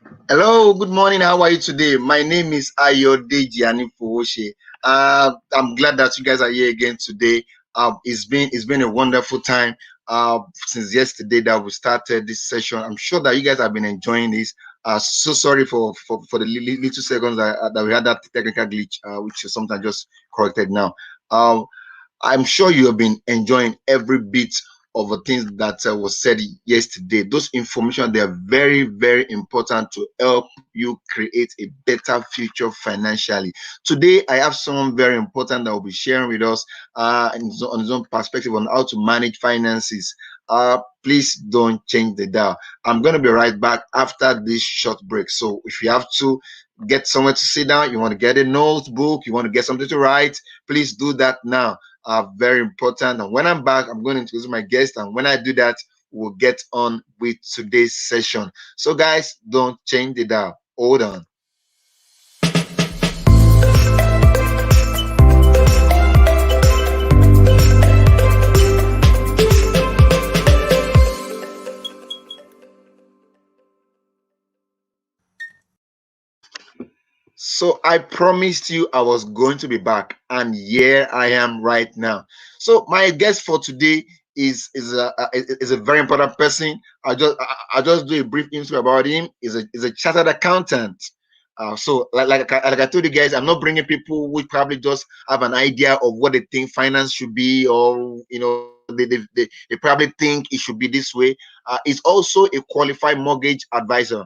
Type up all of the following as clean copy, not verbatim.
Hello, good morning. How are you today? My name is Ayodeji Anifowoshe. I'm glad that you guys are here again today. It's been a wonderful time since yesterday that we started this session. I'm sure that you guys have been enjoying this. So sorry for the little seconds that we had that technical glitch, which is sometimes just corrected now. Um, I'm sure you have been enjoying every bit of the things that was said yesterday. Those information, they are very, very important to help you create a better future financially. Today, I have someone very important that will be sharing with us on his own perspective on how to manage finances. Please don't change the dial. I'm going to be right back after this short break. So if you have to get somewhere to sit down, you want to get a notebook, you want to get something to write, please do that now. Are very important. And when I'm back, I'm going to introduce my guest. And when I do that, we'll get on with today's session. So, guys, don't change it up. Hold on. So I promised you I was going to be back, and here I am right now. So my guest for today is a very important person. I just do a brief intro about him. Is a chartered accountant. So like I told you guys, I'm not bringing people who probably just have an idea of what they think finance should be, or they probably think it should be this way. He's also a qualified mortgage advisor.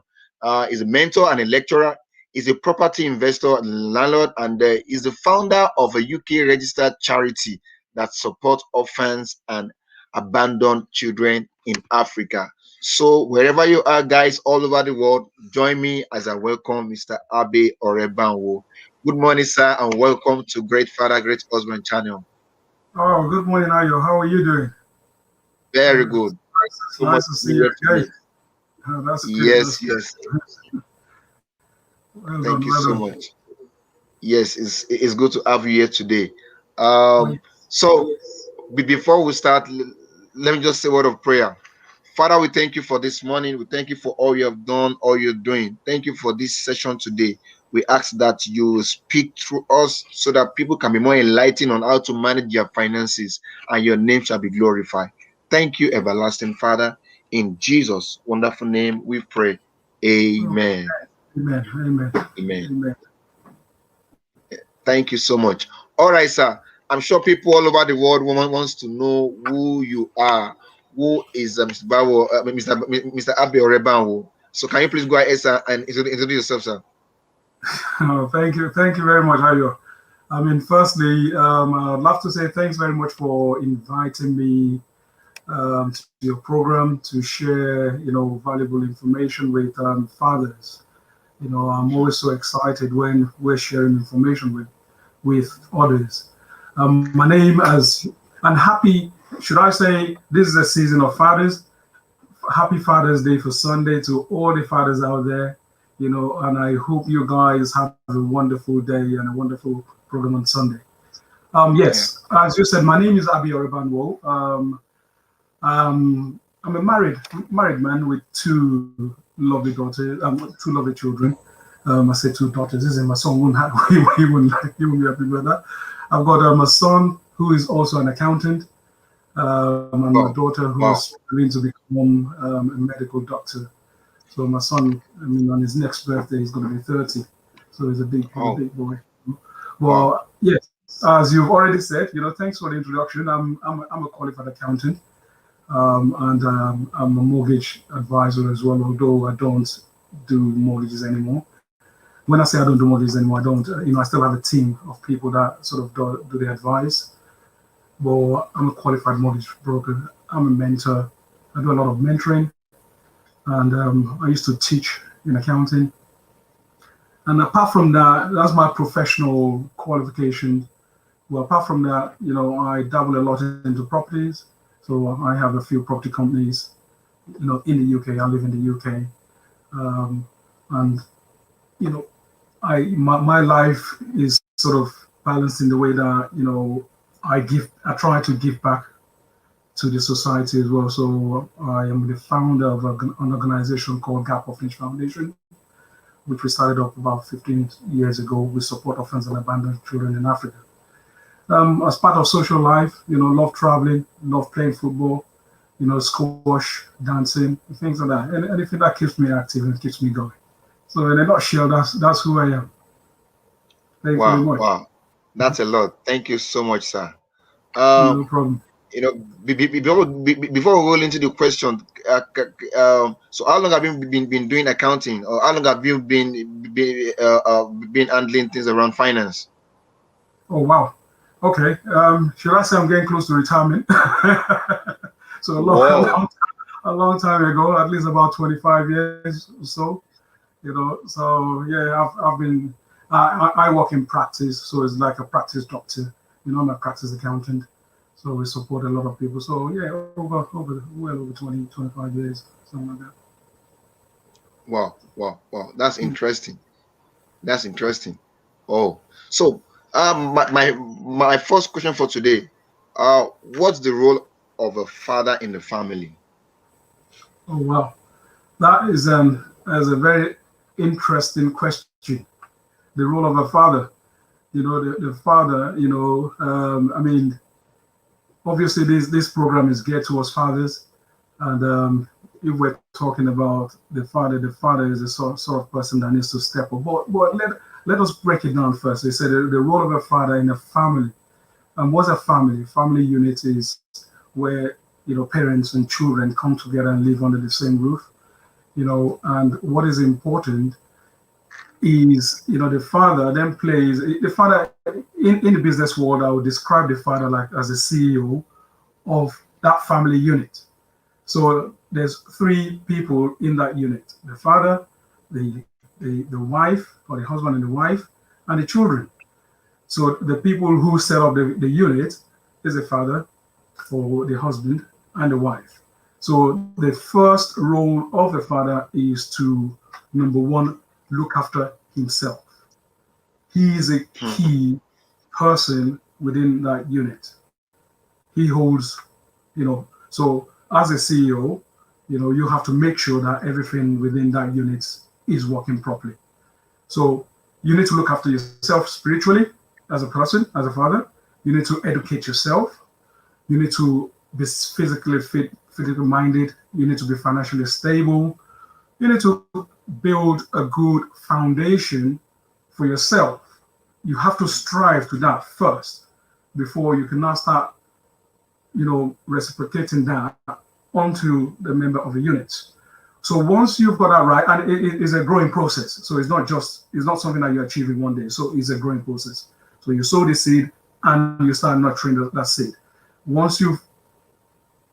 He's a mentor and a lecturer, is a property investor, landlord, and is the founder of a UK registered charity that supports orphans and abandoned children in Africa. So wherever you are, guys, all over the world, join me as I welcome Mr. Abbey Orebanwo. Good morning, sir, and welcome to Great Father, Great Husband channel. Oh, good morning, Ayo. How are you doing? Very good. Thank you It's so much nice to for see being you here again. today. That's good. That's Yes, good. yes. Well Thank done. you Well so done. much. Yes, it's good to have you here today. Oh, Um, so before we start, let me just say a word of prayer. Father, we thank you for this morning. We thank you for all you have done, all you're doing. Thank you for this session today. We ask that you speak through us so that people can be more enlightened on how to manage their finances and your name shall be glorified. Thank you, everlasting Father. In Jesus' wonderful name we pray. oh, Amen. amen. Amen. Amen. Amen. Thank you so much. All right, sir. I'm sure people all over the world wants to know who you are. Who is Mr. Bawo, Mr. Abbey Orebanwo? So can you please go ahead, sir, and introduce yourself, sir? Oh, thank you. Thank you very much, Ayo. I mean, firstly, I'd love to say thanks very much for inviting me to your program to share, valuable information with fathers. I'm always so excited when we're sharing information with others. My name is, and happy, should I say, this is a season of fathers. Happy Father's Day for Sunday to all the fathers out there, and I hope you guys have a wonderful day and a wonderful program on Sunday. Yeah. Yes, as you said, my name is Abbey Orebanwo. I'm a married man with two lovely daughters, two lovely children. I say two daughters. This is my son. Wouldn't have, he wouldn't be happy with that. I've got a son who is also an accountant, and my Wow. daughter who is Wow. going to become a medical doctor. So my son, I mean, on his next birthday, he's going to be 30. So he's a Oh, big boy. wow. Well, yes, as you've already said, thanks for the introduction. I'm a qualified accountant, and I'm a mortgage advisor as well. Although I don't do mortgages anymore. When I say I don't do mortgages anymore, I don't. I still have a team of people that sort of do the advice. But I'm a qualified mortgage broker. I'm a mentor. I do a lot of mentoring, and I used to teach in accounting. And apart from that, that's my professional qualification. Well, apart from that, I dabble a lot into properties. So I have a few property companies, in the UK. I live in the UK, and you know, my life is sort of balanced in the way that I try to give back to the society as well. So I am the founder of an organization called Gap Orphanage Foundation. which we started up about 15 years ago. We support orphans and abandoned children in Africa. As part of social life, love traveling, love playing football, squash, dancing, things like that. And anything that keeps me active and keeps me going. So in a nutshell, that's who I am. Thank you very Wow, much. wow, that's a lot. Thank you so much, sir. No Um, problem. before we roll into the question, so how long have you been doing accounting, or how long have you been handling things around finance? Oh wow. Okay. Should I say I'm getting close to retirement? So Whoa, a long time ago, at least about 25 years or so. So yeah, I've been I work in practice, so it's like a practice doctor. I'm a practice accountant, so we support a lot of people. So yeah, over 20 25 years, something like that. wow, wow, wow. That's interesting. That's interesting. Oh, so my first question for today, what's the role of a father in the family? Oh wow, that is a very interesting question. The role of a father. The father. I mean, obviously this program is geared towards fathers, and if we're talking about the father is the sort of person that needs to step up. But let us break it down first. They said the role of a father in a family. And what's a family? Family unit is where parents and children come together and live under the same roof. And what is important is the father then plays the father in the business world. I would describe the father like as a CEO of that family unit. So there's three people in that unit: the father, the wife, or the husband and the wife, and the children. So the people who set up the unit is the father or the husband and the wife. So the first role of the father is to, number one, look after himself. He is a Hmm. key person within that unit. He holds, so as a CEO, you have to make sure that everything within that unit is working properly. So you need to look after yourself spiritually as a person, as a father. You need to educate yourself. You need to be physically fit, physically minded. You need to be financially stable. You need to build a good foundation for yourself. You have to strive to that first before you can now start, reciprocating that onto the member of the unit. So once you've got that right, and it is a growing process. So it's not something that you achieve in one day. So it's a growing process. So you sow the seed and you start nurturing that seed. Once you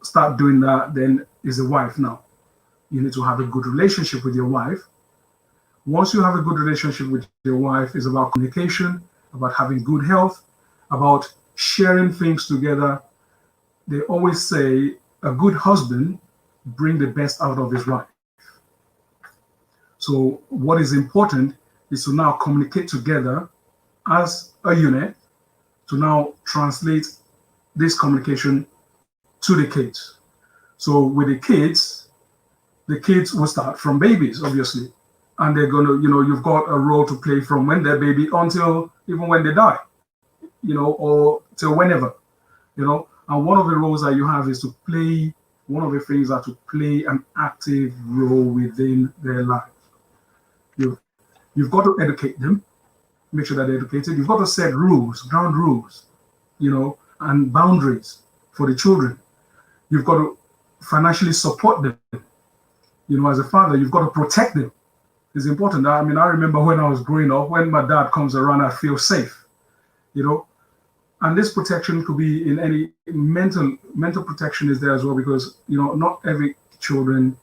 start doing that, then is a wife now. You need to have a good relationship with your wife. Once you have a good relationship with your wife, it's about communication, about having good health, about sharing things together. They always say a good husband bring the best out of his wife. So what is important is to now communicate together as a unit to now translate this communication to the kids. So with the kids will start from babies, obviously, and they're gonna, you've got a role to play from when they're baby until even when they die, or till whenever, And one of the roles that you have is to play. One of the things are to play an active role within their life. You've you've got to educate them, make sure that they're educated. You've got to set rules, ground rules, and boundaries for the children. You've got to financially support them. As a father, you've got to protect them. It's important. I mean, I remember when I was growing up, when my dad comes around, I feel safe. You know, and this protection could be in any mental protection is there as well, because not every children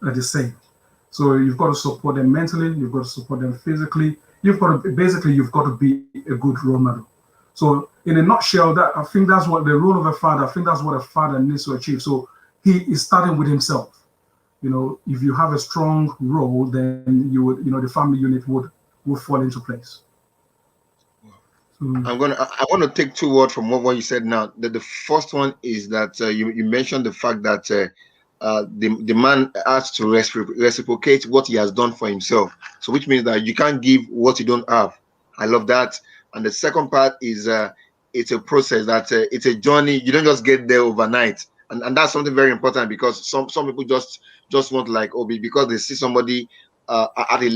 are the same. So you've got to support them mentally, you've got to support them physically. You've got to be a good role model. So in a nutshell, that I think that's what the role of a father. I think that's what a father needs to achieve. So he is starting with himself. If you have a strong role, then you would, the family unit would fall into place. So, I want to take two words from what you said now. The first one is that you mentioned the fact that the man has to reciprocate what he has done for himself. So which means that you can't give what you don't have. I love that. And the second part is it's a process, that it's a journey. You don't just get there overnight. And that's something very important, because some people just want, like, oh, because they see somebody at a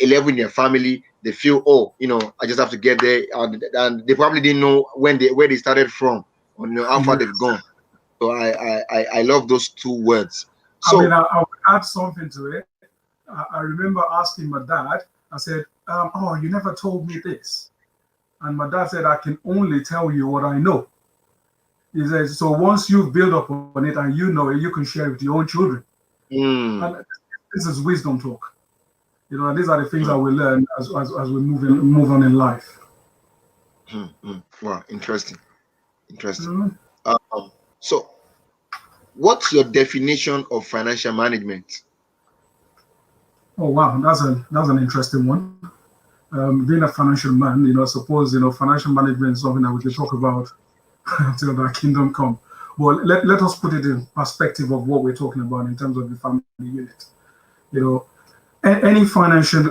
level in their family, they feel, oh, I just have to get there, and they probably didn't know where they started from, or how far they've Yes. gone. So I love those two words. I mean, So I would add something to it. I remember asking my dad, I said, oh, you never told me this. And my dad said, I can only tell you what I know. He says, so once you build up on it and you know it, you can share it with your own children. mm, And this is wisdom talk. And these are the things that mm, we learn as we move on in life. wow, interesting. Mhm. So what's your definition of financial management? Oh wow, that's an interesting one. Being a financial man, suppose financial management is something that we can talk about until the kingdom come. Well, let us put it in perspective of what we're talking about in terms of the family unit. You know, any financial,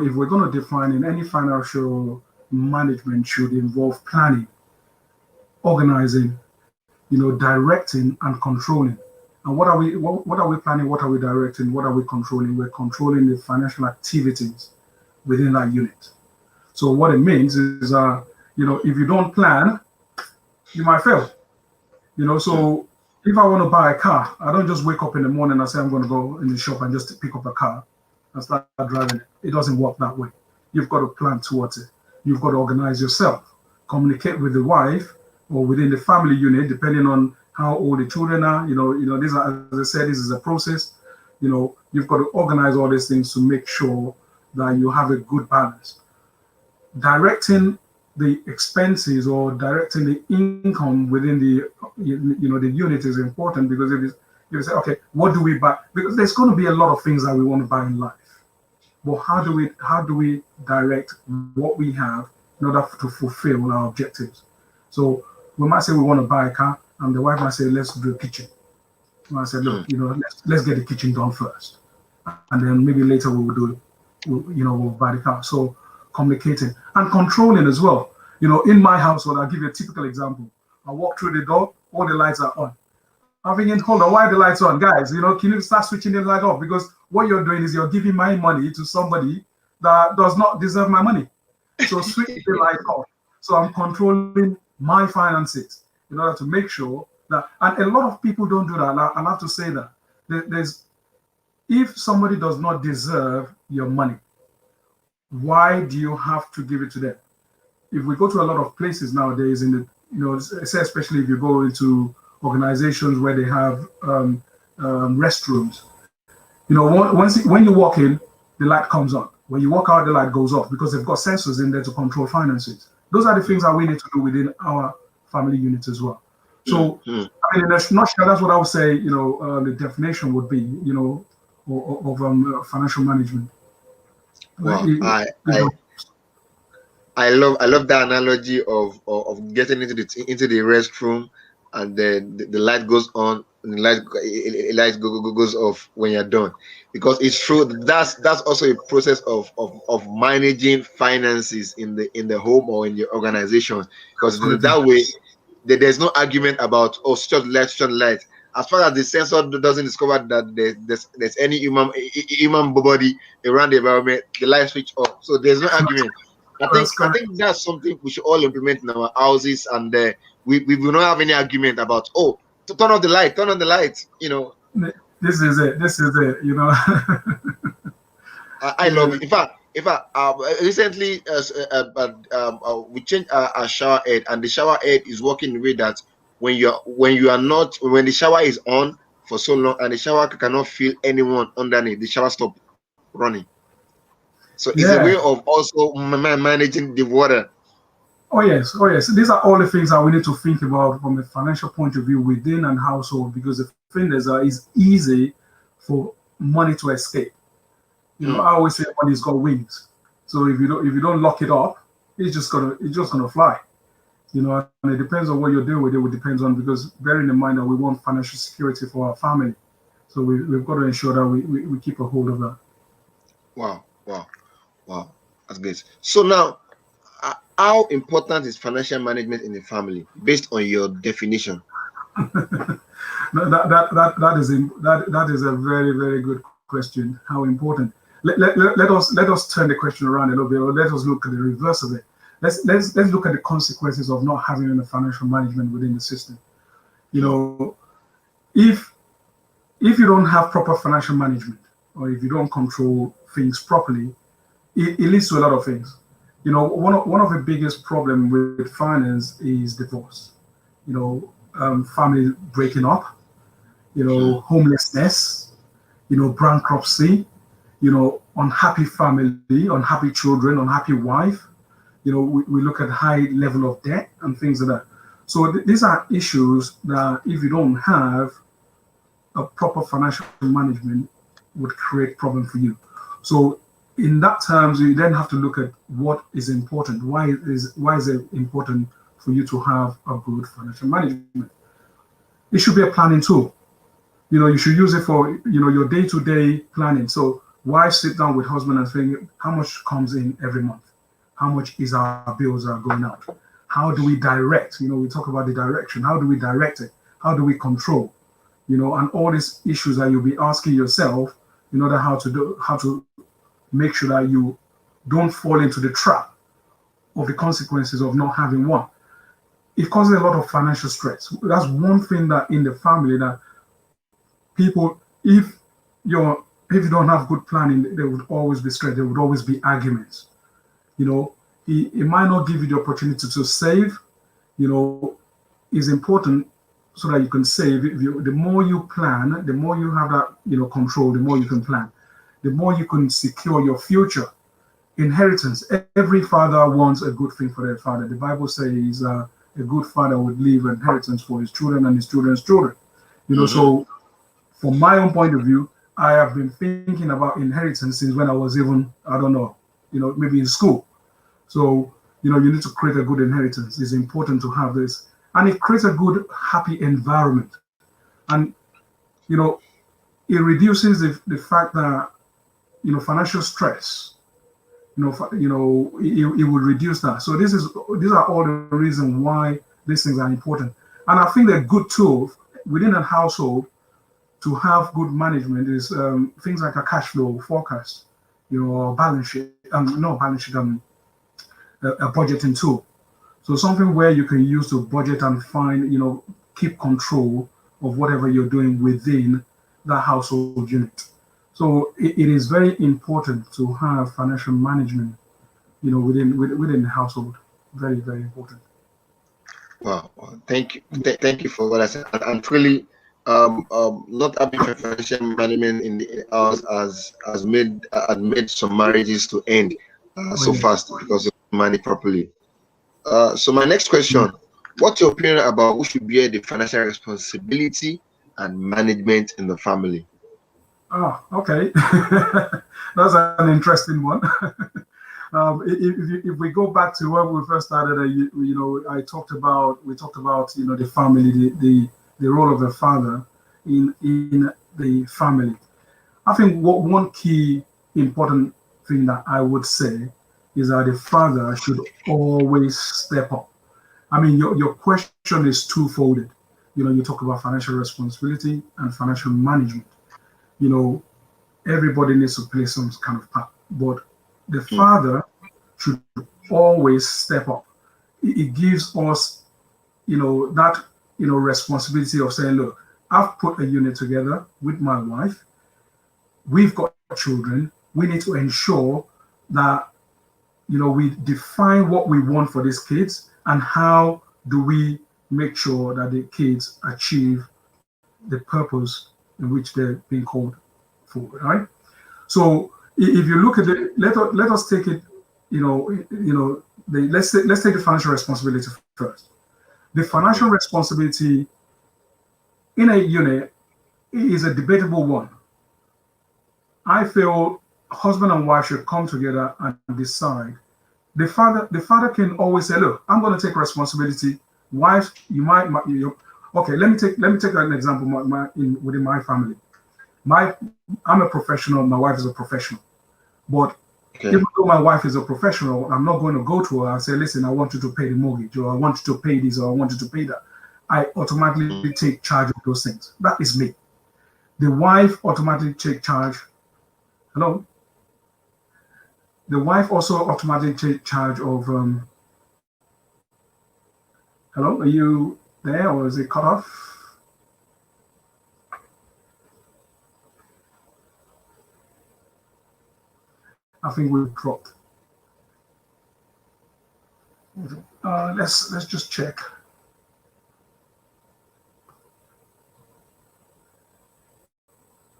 if we're going to define it, any financial management should involve planning, organizing, directing and controlling. And what are we planning? What are we directing? What are we controlling? We're controlling the financial activities within that unit. So what it means is, if you don't plan, you might fail. Mm, So if I want to buy a car, I don't just wake up in the morning and say I'm going to go in the shop and just pick up a car and start driving it. It doesn't work that way. You've got to plan towards it. You've got to organize yourself, communicate with the wife or within the family unit, depending on how old the children are. These are, as I said, this is a process. You've got to organize all these things to make sure that you have a good balance. Directing the expenses or directing the income within the unit is important, because if you say, okay, what do we buy? Because there's going to be a lot of things that we want to buy in life. But how do we direct what we have in order to fulfill our objectives? So we might say we want to buy a car, and the wife might say, let's do a kitchen. And I said, look, mm, let's get the kitchen done first, and then maybe later we will we'll buy the car. So communicating and controlling as well. In my household, I'll give you a typical example. I walk through the door, all the lights are on. I'm thinking, hold on, why are the lights on? Guys, can you start switching the light off? Because what you're doing is you're giving my money to somebody that does not deserve my money. So switch the light off. So I'm controlling my finances in order to make sure that, and a lot of people don't do that. And I have to say that there's, if somebody does not deserve your money, why do you have to give it to them? If we go to a lot of places nowadays, say especially if you go into organizations where they have restrooms, when you walk in, the light comes on. When you walk out, the light goes off, because they've got sensors in there to control finances. Those are the things that we need to do within our family unit as well. So, mm. I mean, in a nutshell, that's what I would say. The definition would be, of financial management. Wow, You know, I love the analogy of getting into the restroom, and then the light goes on, and the light goes off when you're done, because it's true. That's also a process of managing finances in the home or in your organization, because absolutely. that way there's no argument about, oh, switch on the light. As far as the sensor doesn't discover that there's any human body around the environment, the light switch off. So there's no argument. That's I correct. think that's something we should all implement in our houses, and we will not have any argument about, oh, to turn on the light. This is it. This is it. I love Yeah. it. In fact, recently we changed our shower head, and the shower head is working in a way that when the shower is on for so long and the shower cannot feel anyone underneath, the shower stop running. So it's a way Yeah. of also managing the water. Oh yes. Oh yes. These are all the things that we need to think about from a financial point of view within an household, because the thing is, it's easy for money to escape. Hmm. I always say money's got wings. So if you don't lock it up, it's just gonna fly. And it depends on what you're doing with it. It depends on, because bearing in mind that we want financial security for our family. So we've got to ensure that we keep a hold of that. Wow, wow, wow. That's great. So now, how important is financial management in the family based on your definition? That is a very, very good question. How important? Let us turn the question around a little bit, or let us look at the reverse of it. Let's look at the consequences of not having any financial management within the system. You know, if you don't have proper financial management, or if you don't control things properly, it leads to a lot of things. You know, one of the biggest problem with finance is divorce. You know, family breaking up. You know, homelessness. You know, bankruptcy. You know, unhappy family, unhappy children, unhappy wife. You know, we look at high level of debt and things like that. So these are issues that if you don't have a proper financial management would create problem for you. So in that terms, you then have to look at what is important. Why is it important for you to have a good financial management? It should be a planning tool. You know, you should use it for, you know, your day-to-day planning. So why sit down with husband and think how much comes in every month? How much is our bills are going out? How do we direct? You know, we talk about the direction. How do we direct it? How do we control? You know, and all these issues that you'll be asking yourself in order how to make sure that you don't fall into the trap of the consequences of not having one. It causes a lot of financial stress. That's one thing that in the family that people, if you don't have good planning, there would always be stress. There would always be arguments. You know, it might not give you the opportunity to save. You know, it's important so that you can save. The more you plan, the more you have that, you know, control, the more you can plan, the more you can secure your future. Inheritance. Every father wants a good thing for their father. The Bible says a good father would leave inheritance for his children and his children's children. You know, so from my own point of view, I have been thinking about inheritance since when I was even, I don't know, you know, maybe in school. So, you know, you need to create a good inheritance. It's important to have this. And it creates a good, happy environment. And, you know, it reduces the fact that, you know, financial stress, it will reduce that. So these are all the reasons why these things are important. And I think they're good too within a household to have good management is things like a cash flow forecast, you know, balance sheet, a budgeting tool. So something where you can use to budget and find, you know, keep control of whatever you're doing within that household unit. So it is very important to have financial management, you know, within the household. Very, very important. Wow, thank you, thank you for what I said. And truly, not having financial management in the house has made some marriages to end so Yeah. fast because of money properly. So my next question: what's your opinion about who should bear the financial responsibility and management in the family? Oh, okay. That's an interesting one. If we go back to when we first started, you know, we talked about, you know, the family, the role of the father in the family. I think one key important thing that I would say is that the father should always step up. I mean, your question is twofolded. You know, you talk about financial responsibility and financial management. You know, everybody needs to play some kind of part, but the father should always step up. It gives us, you know, that, you know, responsibility of saying, look, I've put a unit together with my wife. We've got children. We need to ensure that, you know, we define what we want for these kids and how do we make sure that the kids achieve the purpose in which they're being called for, right? So if you look at it, let us take it, let's take the financial responsibility first. The financial responsibility in a unit is a debatable one. I feel husband and wife should come together and decide. The father can always say, "Look, I'm going to take responsibility." Wife, okay. Let me take an example. Within my family, I'm a professional. My wife is a professional, but Okay. even though my wife is a professional, I'm not going to go to her and say, listen, I want you to pay the mortgage, or I want you to pay this, or I want you to pay that. I automatically take charge of those things. That is me. The wife automatically take charge. Hello? The wife also automatically take charge of, hello, are you there, or is it cut off? I think we've dropped. Let's just check.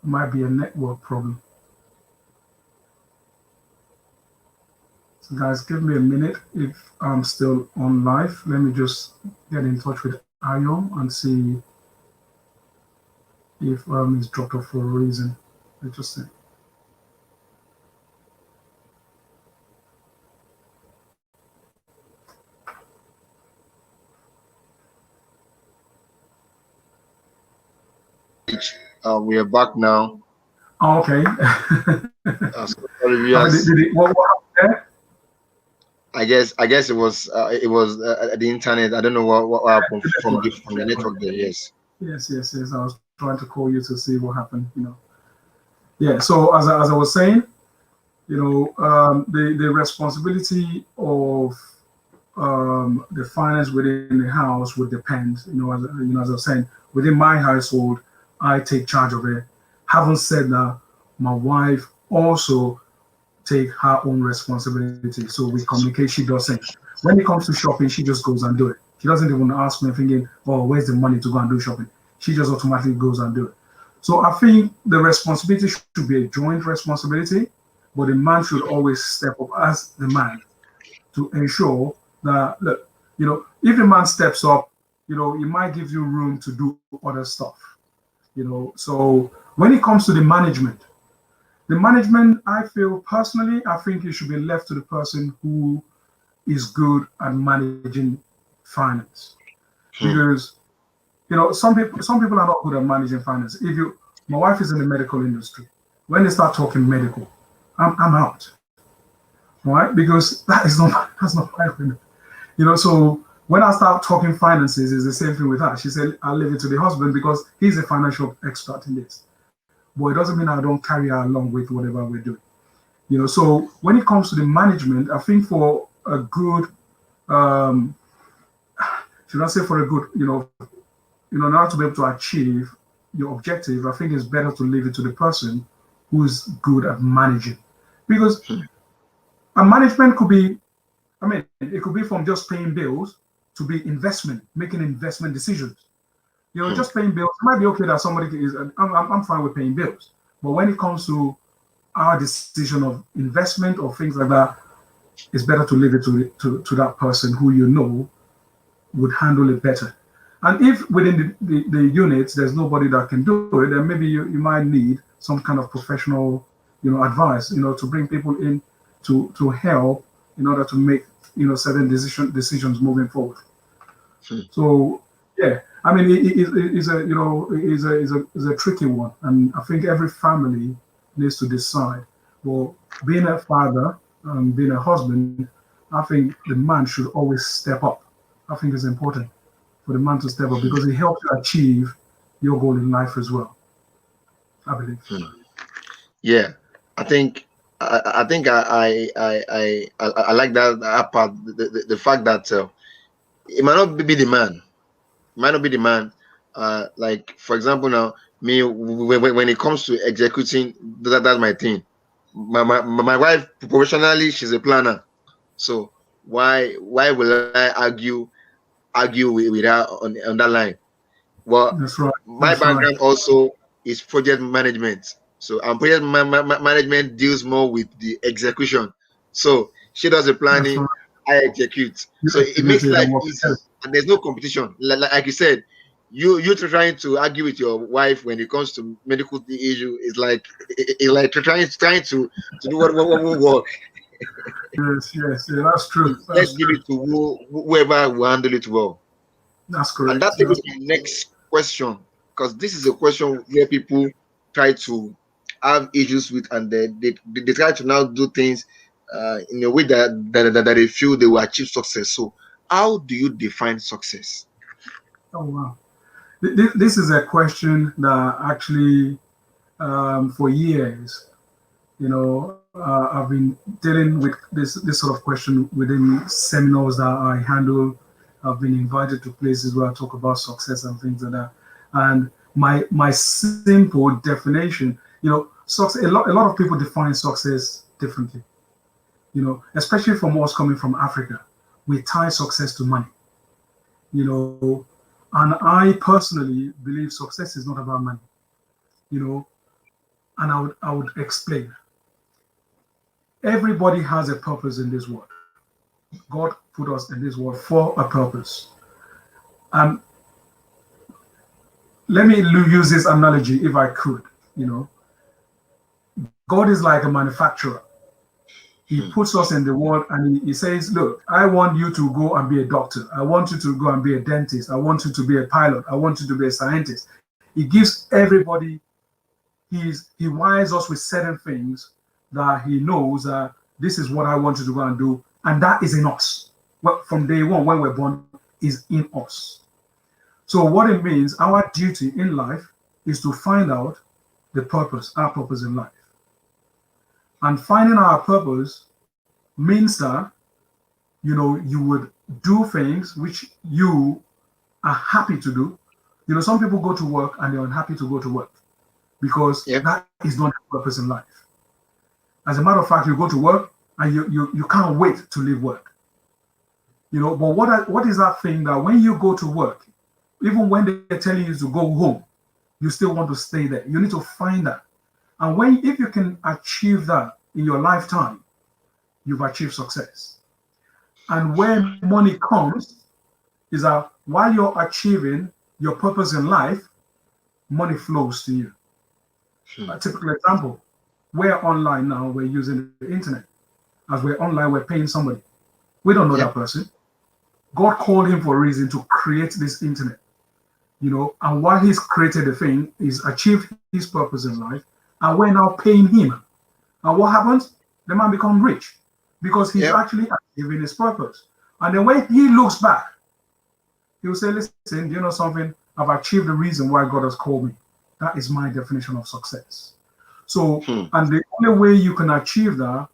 Might be a network problem. So guys, give me a minute if I'm still on live. Let me just get in touch with Ayo and see if it's dropped off for a reason. Let's just see. We are back now. Oh, okay. Sorry, yes. What happened there? I guess it was the internet. I don't know what happened from the network there. Yes. Yes. I was trying to call you to see what happened. Yeah. So as I was saying, the responsibility of the finance within the house would depend. As I was saying, within my household, I take charge of it. Having said that, my wife also take her own responsibility. So we communicate. She does things. When it comes to shopping, she just goes and do it. She doesn't even ask me thinking, oh, where's the money to go and do shopping? She just automatically goes and do it. So I think the responsibility should be a joint responsibility, but the man should always step up as the man to ensure that, look, if the man steps up, he might give you room to do other stuff. So when it comes to the management, I feel personally, I think it should be left to the person who is good at managing finance. Because, some people are not good at managing finance. My wife is in the medical industry. When they start talking medical, I'm out. Right? Because that's not my women. So when I start talking finances, it's the same thing with her. She said, I'll leave it to the husband because he's a financial expert in this. But it doesn't mean I don't carry her along with whatever we're doing. So when it comes to the management, I think for a good, should I say for a good, in order to be able to achieve your objective, I think it's better to leave it to the person who's good at managing. Because a management could be, it could be from just paying bills to be making investment decisions. Just paying bills, it might be okay that somebody is, I'm fine with paying bills. But when it comes to our decision of investment or things like that, it's better to leave it to that person who would handle it better. And if within the units, there's nobody that can do it, then maybe you might need some kind of professional, advice, to bring people in to help in order to make, certain decisions moving forward. So, yeah. It's a tricky one, and I think every family needs to decide. Well, being a father, being a husband, I think the man should always step up. I think it's important for the man to step up because it helps you achieve your goal in life as well. I believe. Yeah, I think I like that part. The fact that it might not be the man. Might not be the man. Like for example, now me when it comes to executing, that's my thing. My wife professionally, she's a planner. So why will I argue with her on that line? Well, That's right. my background also is project management. So project management deals more with the execution. So she does the planning, right. I execute. So it makes life easy, and there's no competition. Like you said, you trying to argue with your wife when it comes to medical issue is like trying to do what work. Yes, that's true. Let's give it to whoever will handle it well. That's correct. And that takes me to the next question, because this is a question where people try to have issues with, and they try to now do things in a way that they feel they will achieve success. So how do you define success? Oh wow, this is a question that actually for years, I've been dealing with this sort of question within seminars that I handle. I've been invited to places where I talk about success and things like that. And my simple definition, success. A lot of people define success differently. Especially from us coming from Africa, we tie success to money. And I personally believe success is not about money. You know, and I would explain. Everybody has a purpose in this world. God put us in this world for a purpose. And let me use this analogy if I could. God is like a manufacturer. He puts us in the world and he says, look, I want you to go and be a doctor. I want you to go and be a dentist. I want you to be a pilot. I want you to be a scientist. He gives everybody, he wires us with certain things that he knows that this is what I want you to go and do. And that is in us. Well, from day one, when we're born, is in us. So what it means, our duty in life is to find out our purpose in life. And finding our purpose means that, you would do things which you are happy to do. Some people go to work and they're unhappy to go to work because that is not the purpose in life. As a matter of fact, you go to work and you can't wait to leave work. But what is that thing that when you go to work, even when they're telling you to go home, you still want to stay there? You need to find that. And if you can achieve that in your lifetime, you've achieved success. And where money comes is that while you're achieving your purpose in life, money flows to you. A typical example, we're online now, we're using the internet. As we're online, we're paying somebody. We don't know that person. God called him for a reason to create this internet. And while he's created the thing, he's achieved his purpose in life, and we're now paying him. And what happens? The man becomes rich because he's actually achieving his purpose. And then when he looks back, he will say, listen, do you know something? I've achieved the reason why God has called me. That is my definition of success. So, and the only way you can achieve that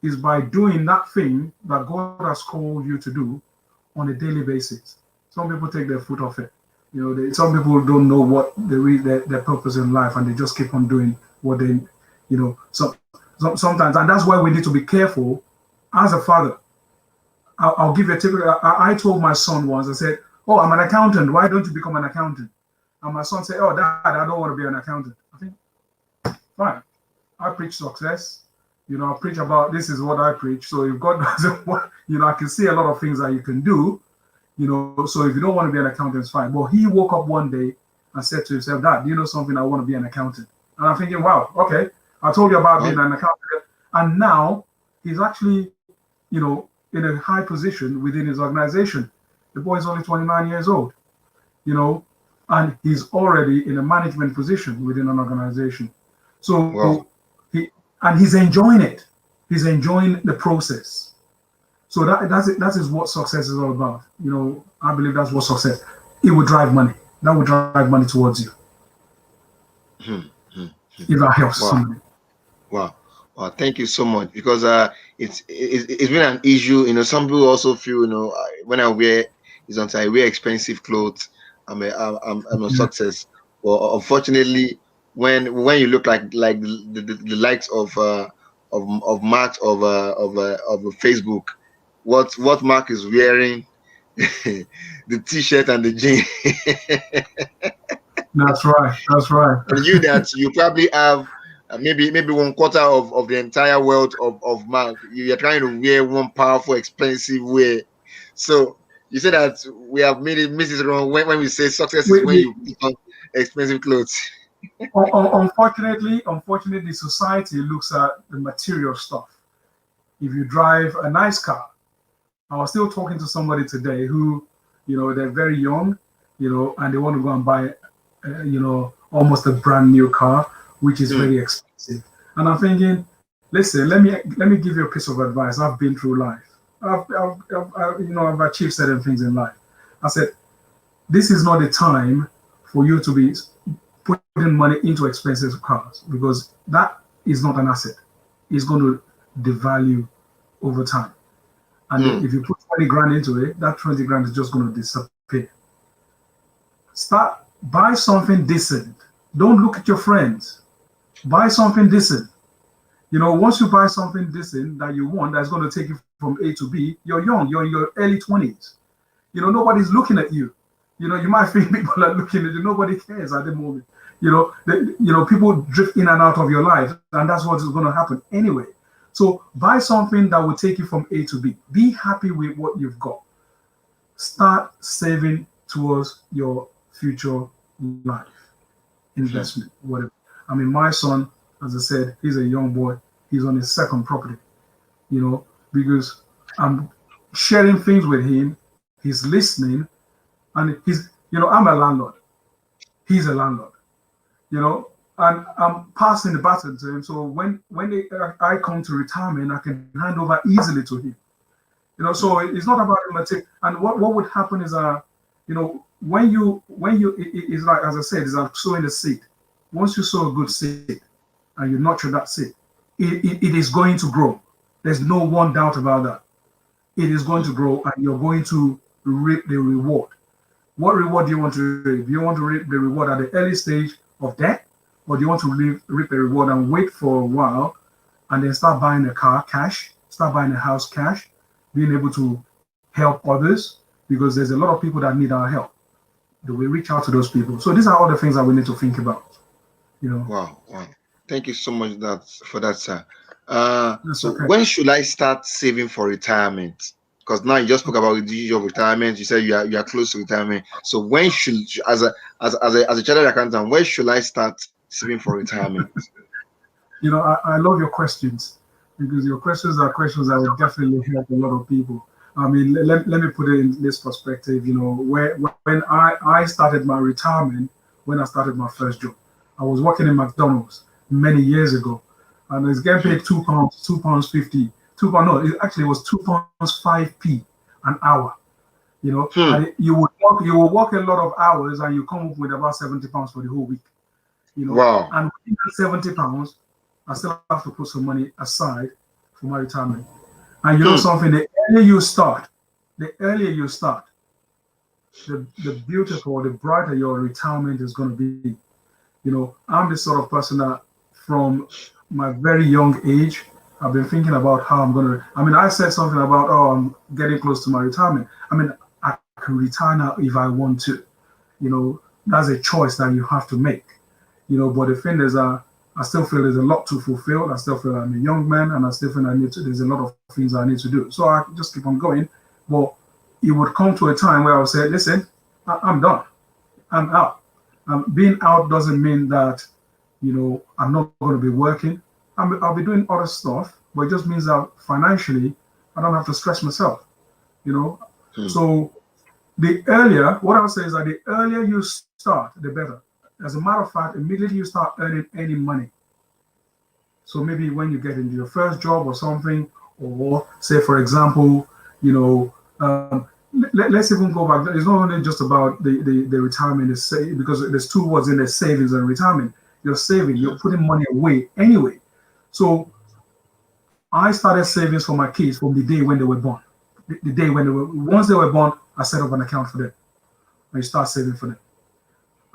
is by doing that thing that God has called you to do on a daily basis. Some people take their foot off it. Some people don't know what their purpose in life, and they just keep on doing what they, sometimes, and that's why we need to be careful. As a father, I'll give you a typical. I told my son once. I said, "Oh, I'm an accountant. Why don't you become an accountant?" And my son said, "Oh, Dad, I don't want to be an accountant." I think, fine. I preach success. I preach about this is what I preach. So if God doesn't want, I can see a lot of things that you can do. So if you don't want to be an accountant, it's fine. But he woke up one day and said to himself, "Dad, do you know something? I want to be an accountant." And I'm thinking, wow, okay. I told you about being an accountant. And now he's actually, in a high position within his organization. The boy is only 29 years old, and he's already in a management position within an organization. So he's enjoying it. He's enjoying the process. So that is what success is all about. I believe that's what success. It will drive money. That will drive money towards you. If that helps somebody. Wow. Thank you so much, because it's been an issue. Some people also feel, when I wear is until I wear expensive clothes, I'm a success. But unfortunately, when you look like the likes of Mark of Facebook, what Mark is wearing, the t-shirt and the jeans. That's right. And you probably have maybe 1/4 of the entire wealth of Mark. You're trying to wear one powerful, expensive wear. So you say that we have made it wrong when we say success is when you put on expensive clothes. Unfortunately, society looks at the material stuff. If you drive a nice car, I was still talking to somebody today who, they're very young, and they want to go and buy, almost a brand new car. which is very expensive. And I'm thinking, listen, let me give you a piece of advice. I've been through life. I've achieved certain things in life. I said, this is not the time for you to be putting money into expensive cars, because that is not an asset. It's going to devalue over time. And if you put 20 grand into it, that 20 grand is just going to disappear. Buy something decent. Don't look at your friends. Buy something decent. Once you buy something decent that you want, that's going to take you from A to B, you're young, you're in your early 20s. Nobody's looking at you. You might think people are looking at you. Nobody cares at the moment. People drift in and out of your life, and that's what is going to happen anyway. So buy something that will take you from A to B. Be happy with what you've got. Start saving towards your future life, investment, whatever. I mean, my son, as I said, he's a young boy. He's on his second property, because I'm sharing things with him. He's listening, and I'm a landlord. He's a landlord, and I'm passing the baton to him. So when I come to retirement, I can hand over easily to him. So it's not about him. And what would happen is, when you it's like, as I said, it's like sowing a seed. Once you sow a good seed and you nurture that seed, it is going to grow. There's no one doubt about that. It is going to grow, and you're going to reap the reward. What reward do you want to reap? Do you want to reap the reward at the early stage of debt, or do you want to reap the reward and wait for a while and then start buying a car cash, start buying a house cash, being able to help others, because there's a lot of people that need our help. Do we reach out to those people? So these are all the things that we need to think about. Wow. Thank you so much for that, sir. So okay. When should I start saving for retirement? Because now you just spoke about the issue of retirement. You said you are close to retirement. So when should, as a chartered accountant, when should I start saving for retirement? I love your questions, because your questions are questions that will definitely help a lot of people. I mean, let me put it in this perspective. When I started my retirement, when I started my first job, I was working in McDonald's many years ago, and I was getting paid £2.50. No, it actually was £2.5p an hour. And you would work a lot of hours, and you come up with about £70 for the whole week. Wow. And with that £70, I still have to put some money aside for my retirement. And something, the earlier you start, the beautiful, the brighter your retirement is going to be. I'm the sort of person that from my very young age, I've been thinking about how I'm going to, I said something about, I'm getting close to my retirement. I can retire now if I want to. That's a choice that you have to make. But the thing is, I still feel there's a lot to fulfill. I still feel I'm a young man, and I still feel there's a lot of things I need to do. So I just keep on going. But it would come to a time where I would say, listen, I'm done. I'm out. Being out doesn't mean that, I'm not going to be working. I'll be doing other stuff, but it just means that financially, I don't have to stress myself, So what I would say is that the earlier you start, the better. As a matter of fact, immediately you start earning any money. So maybe when you get into your first job or something, or say, for example, let's even go back. It's not only just about the retirement, because there's two words in there: savings and retirement. You're saving, you're putting money away anyway. So I started savings for my kids from the day when they were born. The day when once they were born, I set up an account for them. And you start saving for them.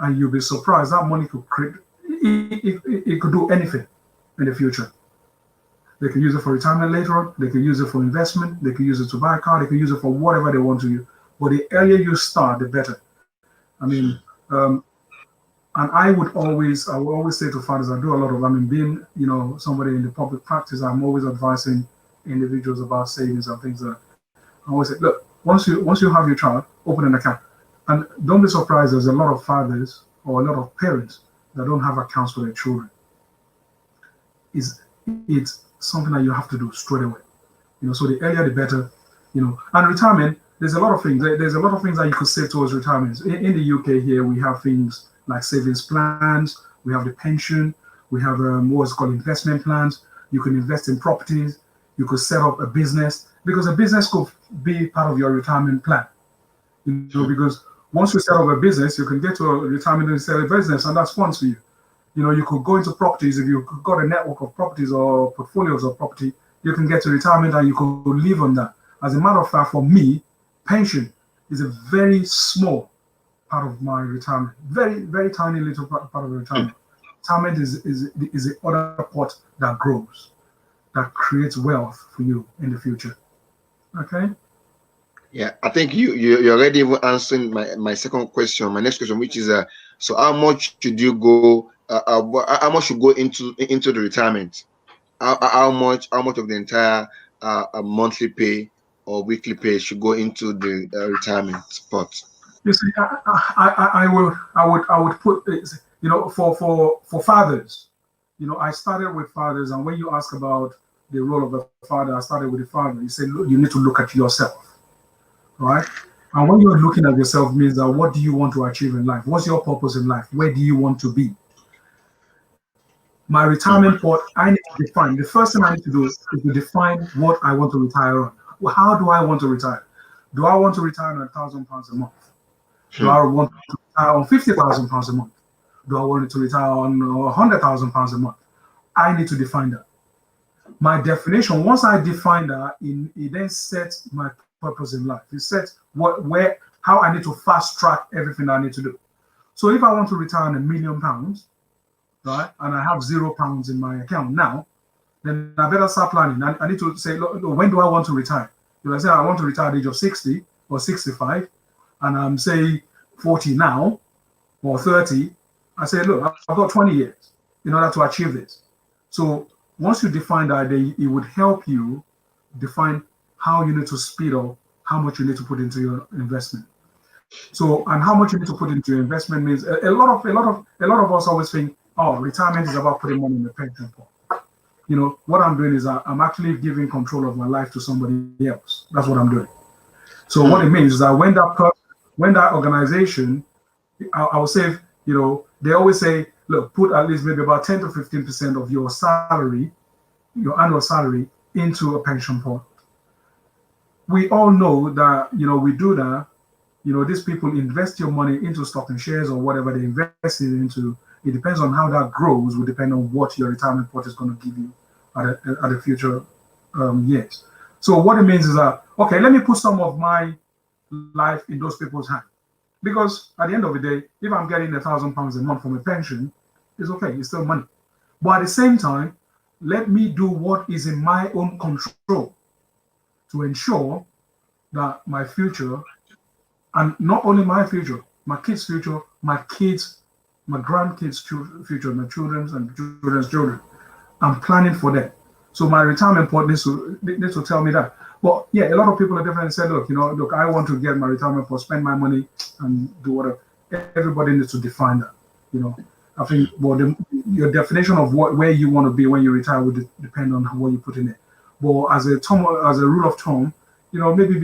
And you'll be surprised that money could create, it could do anything in the future. They can use it for retirement later on. They can use it for investment. They can use it to buy a car. They can use it for whatever they want to use. But the earlier you start, the better. And I will always say to fathers, I do a lot of, being, somebody in the public practice, I'm always advising individuals about savings and things like that. I always say, look, once you have your child, open an account. And don't be surprised, there's a lot of fathers or a lot of parents that don't have accounts for their children. It's something that you have to do straight away. So the earlier the better. And retirement, there's a lot of things. There's a lot of things that you could save towards retirement. In the UK here, we have things like savings plans, we have the pension, We have what's called investment plans. You can invest in properties. You could set up a business, because a business could be part of your retirement plan. Because once you set up a business, you can get to a retirement and set a business, and that's fun for you. You could go into properties. If you've got a network of properties or portfolios of property, you can get to retirement and you could live on that. As a matter of fact, for me, pension is a very small part of my retirement. Very, very tiny little part of the retirement. Retirement is the other part that grows, that creates wealth for you in the future. Okay? Yeah, I think you're already even answering my second question, my next question, which is so how much should you go? How much should go into the retirement? How much of the entire monthly pay or weekly pay should go into the retirement pot? You see, I would put, for fathers, I started with fathers, and when you ask about the role of a father, I started with the father. You say, look, you need to look at yourself, right? And when you're looking at yourself means that what do you want to achieve in life? What's your purpose in life? Where do you want to be? My retirement pot, I need to define. The first thing I need to do is to define what I want to retire on. Well, how do I want to retire? Do I want to retire on £1,000 a month? Do I want to retire on £50,000 a month? Do I want to retire on £100,000 a month? I need to define that. My definition, once I define that, it then sets my purpose in life. It sets how I need to fast track everything I need to do. So if I want to retire on £1 million, right, and I have £0 in my account now, then I better start planning. I need to say, look, when do I want to retire? If I say I want to retire at the age of 60 or 65, and I'm say 40 now or 30, I say, look, I've got 20 years in order to achieve this. So once you define that, it would help you define how you need to speed up, how much you need to put into your investment. So, and how much you need to put into your investment means a lot of us always think, oh, retirement is about putting money in the pension pot. What I'm doing is I'm actually giving control of my life to somebody else. That's what I'm doing. So what it means is that when that organization, I would say, they always say, look, put at least maybe about 10 to 15% of your salary, your annual salary, into a pension pot. We all know that, we do that. These people invest your money into stock and shares or whatever they invest it into. It depends on how that grows, will depend on what your retirement pot is going to give you at the future years. So what it means is that, okay, let me put some of my life in those people's hands. Because at the end of the day, if I'm getting £1,000 a month from a pension, it's okay, it's still money. But at the same time, let me do what is in my own control to ensure that my future, and not only my future, my kids' future, my grandkids' future, my children's and children's children, I'm planning for them. So my retirement pot needs to tell me that. But yeah, a lot of people are different and say, look, I want to get my retirement pot, spend my money and do whatever. Everybody needs to define that. I think your definition of where you want to be when you retire would depend on what you put in it. But as a rule of thumb, maybe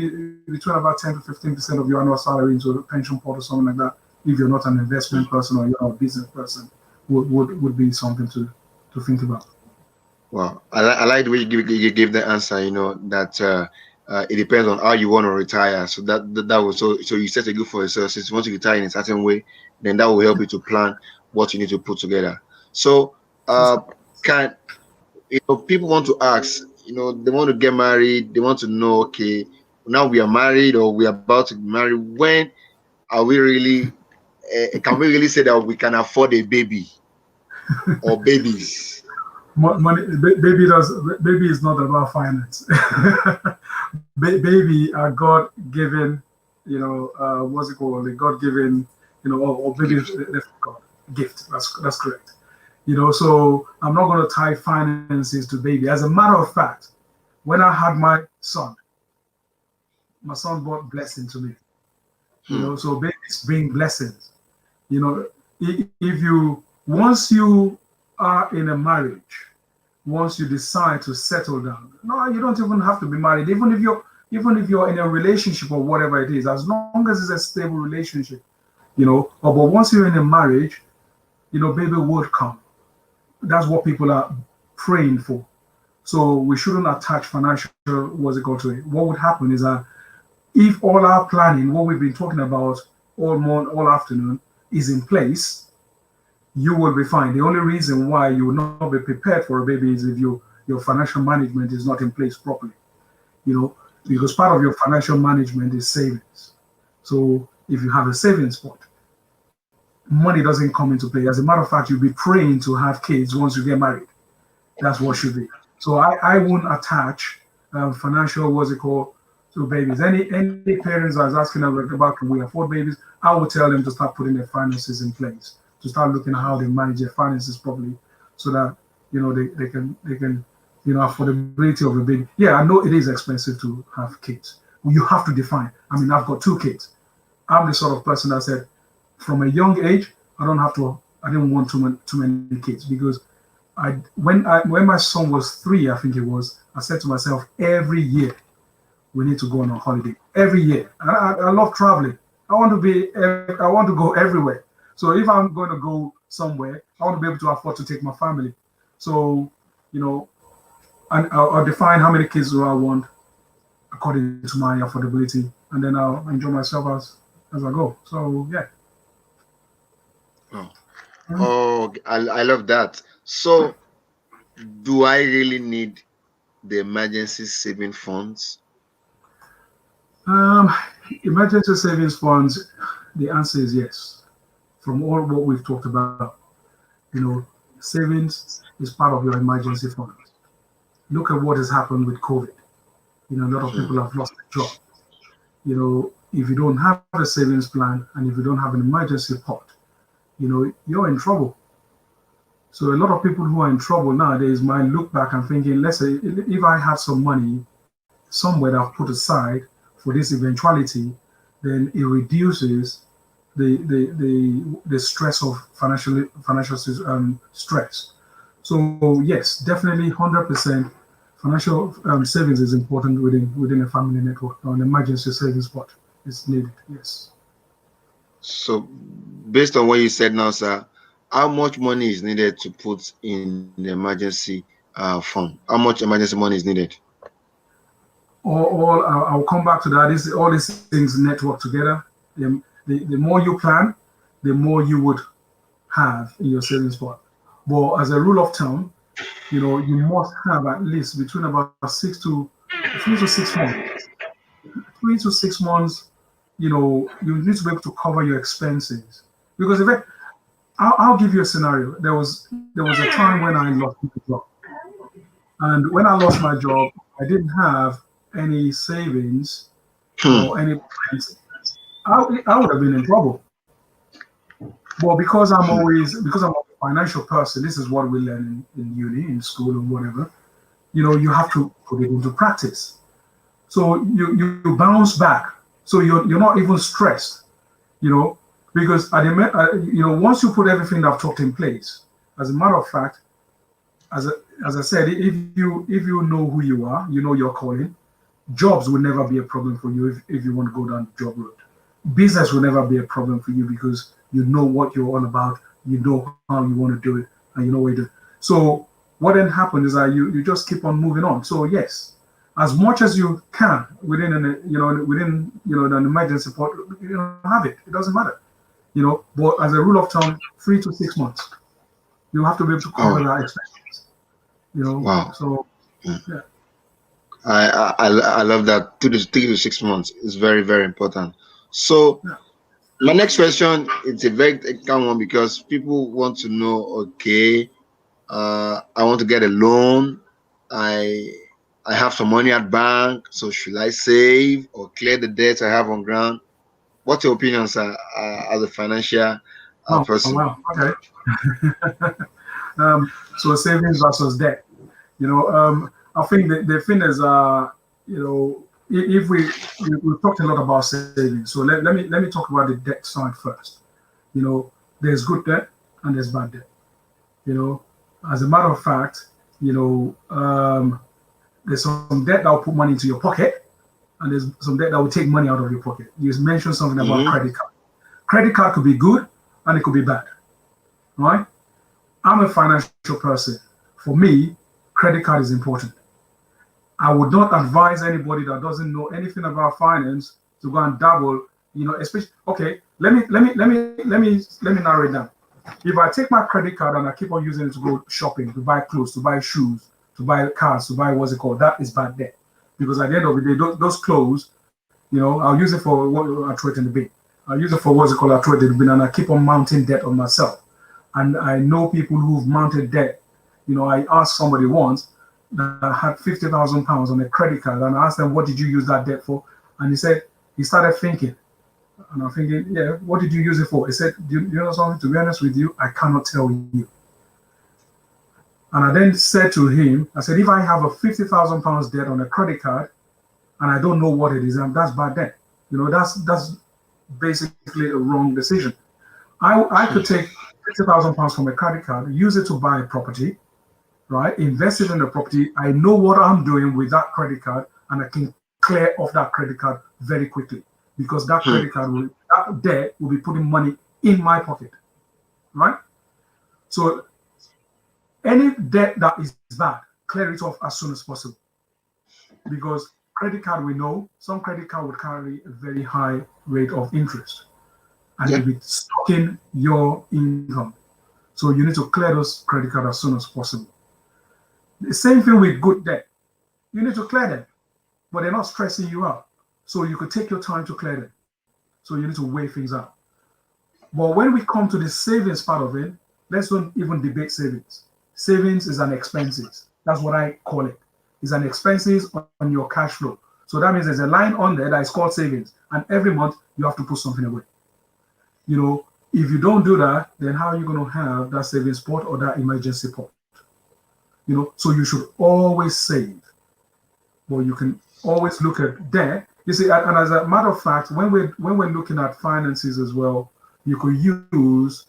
between about 10 to 15% of your annual salary into a pension pot or something like that, if you're not an investment person or you're a business person, would be something to think about. Wow, I like the way you give the answer. That it depends on how you want to retire. So that was so you set a goal for yourself. Since you want to retire in a certain way, then that will help you to plan what you need to put together. So people want to ask, they want to get married, they want to know, okay, now we are married or we are about to be married. When are we really? Can we really say that we can afford a baby or babies? Money, baby is not about finance. Baby are God given, what's it called? The God given, or baby is God gift. That's correct. So I'm not going to tie finances to baby. As a matter of fact, when I had my son brought blessing to me. So babies bring blessings. Once you are in a marriage, once you decide to settle down, no, you don't even have to be married. Even if you're in a relationship or whatever it is, as long as it's a stable relationship, but once you're in a marriage, baby would come. That's what people are praying for. So we shouldn't attach financial, what's it called, to it. What would happen is that if all our planning, what we've been talking about all afternoon, is in place, you will be fine. The only reason why you will not be prepared for a baby is if your financial management is not in place properly. Because part of your financial management is savings. So if you have a savings pot, money doesn't come into play. As a matter of fact, you'll be praying to have kids once you get married. That's what should be. So I won't attach financial, what's it called, to babies. Any parents that's asking about can we afford babies, I will tell them to start putting their finances in place, to start looking at how they manage their finances properly, so that they can affordability of a baby. Yeah, I know it is expensive to have kids. You have to define. I mean, I've got 2 kids. I'm the sort of person that said, from a young age, I didn't want too many kids, because when my son was 3, I think it was, I said to myself, every year we need to go on a holiday. Every year. I love traveling. I want to go everywhere. So if I'm going to go somewhere, I want to be able to afford to take my family. So, and I'll define how many kids do I want according to my affordability, and then I'll enjoy myself as I go. So yeah. Oh, I love that. So, do I really need the emergency saving funds? Emergency savings funds, the answer is yes. From all what we've talked about, savings is part of your emergency funds. Look at what has happened with COVID. A lot of people have lost their job. If you don't have a savings plan and if you don't have an emergency pot, you're in trouble. So a lot of people who are in trouble nowadays might look back and thinking, let's say, if I had some money somewhere that I've put aside for this eventuality, then it reduces the stress of financial stress. So yes, definitely 100% financial savings is important within a family network, or an emergency savings pot is needed. Yes. So, based on what you said now, sir, how much money is needed to put in the emergency fund? How much emergency money is needed? I'll come back to that. All these things network together. The more you plan, the more you would have in your savings pot. But as a rule of thumb, you must have at least between about 3 to 6 months. 3 to 6 months, you need to be able to cover your expenses. Because I'll give you a scenario. There was a time when I lost my job. And when I lost my job, I didn't have any savings or any plans. I would have been in trouble. But because I'm a financial person, this is what we learn in uni, in school, or whatever. You have to put it into practice. So you bounce back. So you're not even stressed, because once you put everything that I've talked in place, as a matter of fact, as I said, if you know who you are, you know your calling, jobs will never be a problem for you if you want to go down the job road. Business will never be a problem for you because you know what you're all about, you know how you want to do it, and you know what you do. So what then happens is that you just keep on moving on. So yes, as much as you can within an emergency pot, have it. It doesn't matter, But as a rule of thumb, 3 to 6 months, you have to be able to cover that expenses. Wow. So yeah. I love that. 3 to 6 months is very, very important. So my next question, it's a very common one, because people want to know, okay, I want to get a loan. I have some money at bank, so should I save or clear the debts I have on ground? What's your opinion, sir, as a financial person? Wow. Okay. So savings versus debt. I think the thing is, if we've talked a lot about savings, so let me talk about the debt side first. There's good debt and there's bad debt. As a matter of fact, there's some debt that will put money into your pocket, and there's some debt that will take money out of your pocket. You mentioned something about credit card. Credit card could be good and it could be bad, right? I'm a financial person. For me, credit card is important. I would not advise anybody that doesn't know anything about finance to go and dabble, especially okay, let me narrow it down. If I take my credit card and I keep on using it to go shopping, to buy clothes, to buy shoes, to buy cars, to buy what's it called, that is bad debt. Because at the end of the day, those clothes, I'll use it for what I throw it in the bin. I'll use it for what's it called, I throw it in the bin, and I keep on mounting debt on myself. And I know people who've mounted debt. I asked somebody once that had £50,000 on a credit card, and I asked them, what did you use that debt for? And he said, he started thinking. And I'm thinking, yeah, what did you use it for? He said, do you know something? To be honest with you, I cannot tell you. And I then said to him, I said, if I have a £50,000 debt on a credit card and I don't know what it is, that's bad debt. That's basically a wrong decision. I could take £50,000 from a credit card, use it to buy a property, right? Invest it in the property. I know what I'm doing with that credit card, and I can clear off that credit card very quickly, because that credit card that debt will be putting money in my pocket, right? So any debt that is bad, clear it off as soon as possible, because credit card, we know some credit card would carry a very high rate of interest, and it'll be stocking your income. So you need to clear those credit cards as soon as possible. The same thing with good debt. You need to clear them, but they're not stressing you out. So you could take your time to clear them. So you need to weigh things out. But when we come to the savings part of it, let's don't even debate savings. Savings is an expenses. That's what I call it. It's an expenses on your cash flow. So that means there's a line on there that is called savings. And every month you have to put something away. If you don't do that, then how are you going to have that savings pot or that emergency pot? So you should always save. But you can always look at debt. You see, and as a matter of fact, when we're looking at finances as well, you could use,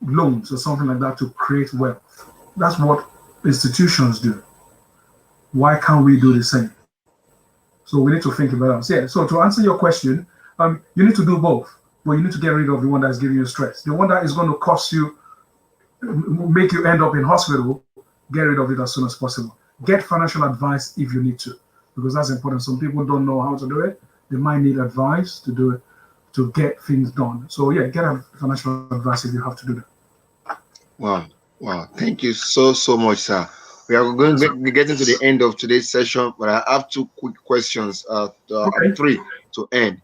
loans or something like that to create wealth. That's what institutions do. Why can't we do the same? So we need to think about us. Yeah. So to answer your question, you need to do both, but you need to get rid of the one that's giving you stress. The one that is going to cost you, make you end up in hospital, get rid of it as soon as possible. Get financial advice if you need to, because that's important. Some people don't know how to do it. They might need advice to do it, to get things done. So yeah, get a financial advice if you have to do that. Wow. Thank you so much, sir. We are going to be getting to the end of today's session, but I have two quick questions, three to end.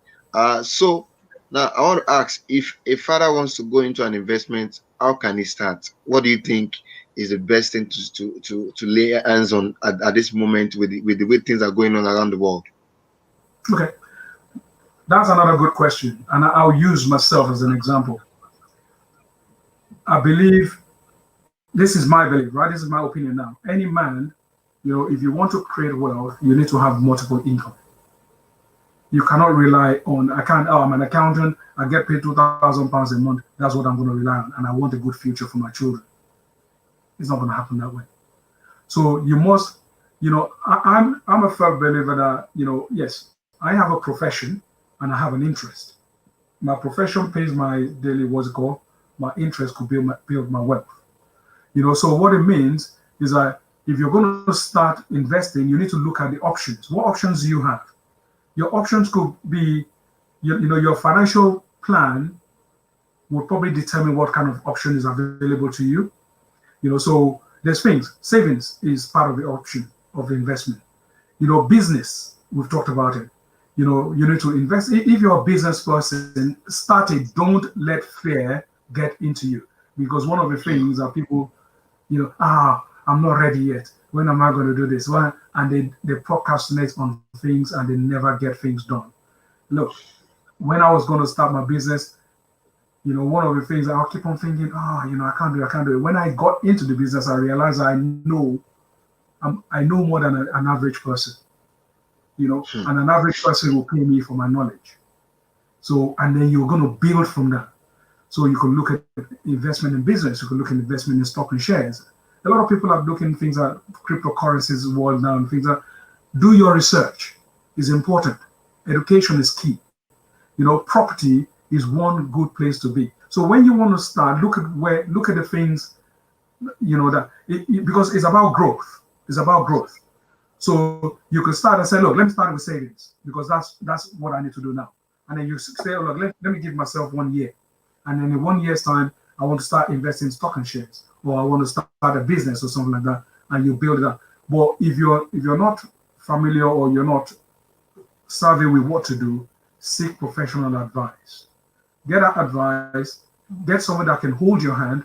So now I want to ask, if a father wants to go into an investment, how can he start? What do you think is the best thing to lay hands on at this moment with the way things are going on around the world? Okay, that's another good question, and I'll use myself as an example. I believe, this is my belief, right? This is my opinion now. Any man, if you want to create wealth, you need to have multiple income. You cannot rely on, I'm an accountant, I get paid £2,000 a month, that's what I'm going to rely on, and I want a good future for my children. It's not going to happen that way. So you must, I'm a firm believer that, yes, I have a profession and I have an interest. My profession pays my daily, my interest could build my wealth. So what it means is that if you're going to start investing, you need to look at the options. What options do you have? Your options could be, your financial plan will probably determine what kind of option is available to you. So there's things. Savings is part of the option of investment. Business, we've talked about it. You need to invest. If you're a business person, start it. Don't let fear get into you. Because one of the things that people, I'm not ready yet. When am I going to do this? And they procrastinate on things and they never get things done. Look, when I was going to start my business, one of the things I'll keep on thinking, I can't do it. When I got into the business, I realized I know more than an average person. And an average person will pay me for my knowledge. So, and then you're going to build from that. So you can look at investment in business. You can look at investment in stock and shares. A lot of people are looking things at cryptocurrencies, world now, and things that do your research is important. Education is key. Property is one good place to be. So when you want to start, look at the things, because it's about growth. It's about growth. So you could start and say, look, let me start with savings because that's what I need to do now. And then you say, oh, look, let me give myself 1 year. And then in 1 year's time, I want to start investing in stock and shares, or I want to start a business or something like that, and you build it up. But if you're not familiar or you're not savvy with what to do, seek professional advice. Get that advice, get someone that can hold your hand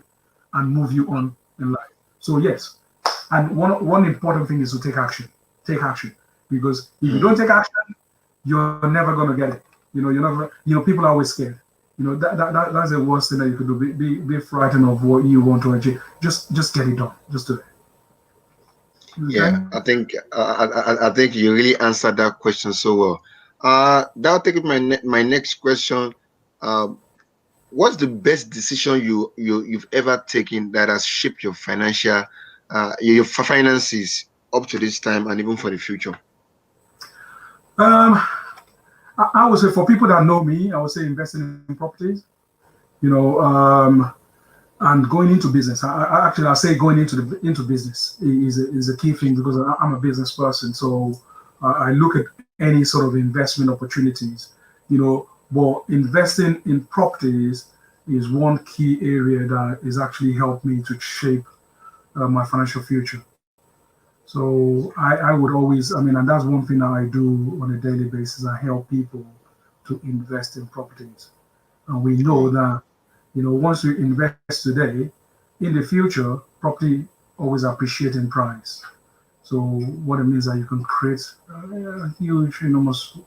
and move you on in life. So yes, and one important thing is to take action. Take action, because if you don't take action, you're never gonna get it. You're never. People are always scared. That's the worst thing that you could do. Be frightened of what you want to achieve. Just get it done. Just do it. Yeah, I think you really answered that question so well. That'll take my next question. What's the best decision you've ever taken that has shaped your your finances up to this time and even for the future? I would say for people that know me, I would say investing in properties. And going into business. I say going into business is a key thing because I'm a business person. So I look at any sort of investment opportunities. But investing in properties is one key area that is actually helped me to shape my financial future. So I would always, and that's one thing that I do on a daily basis. I help people to invest in properties. And we know that, once you invest today, in the future, property always appreciate in price. So what it means that you can create a huge, enormous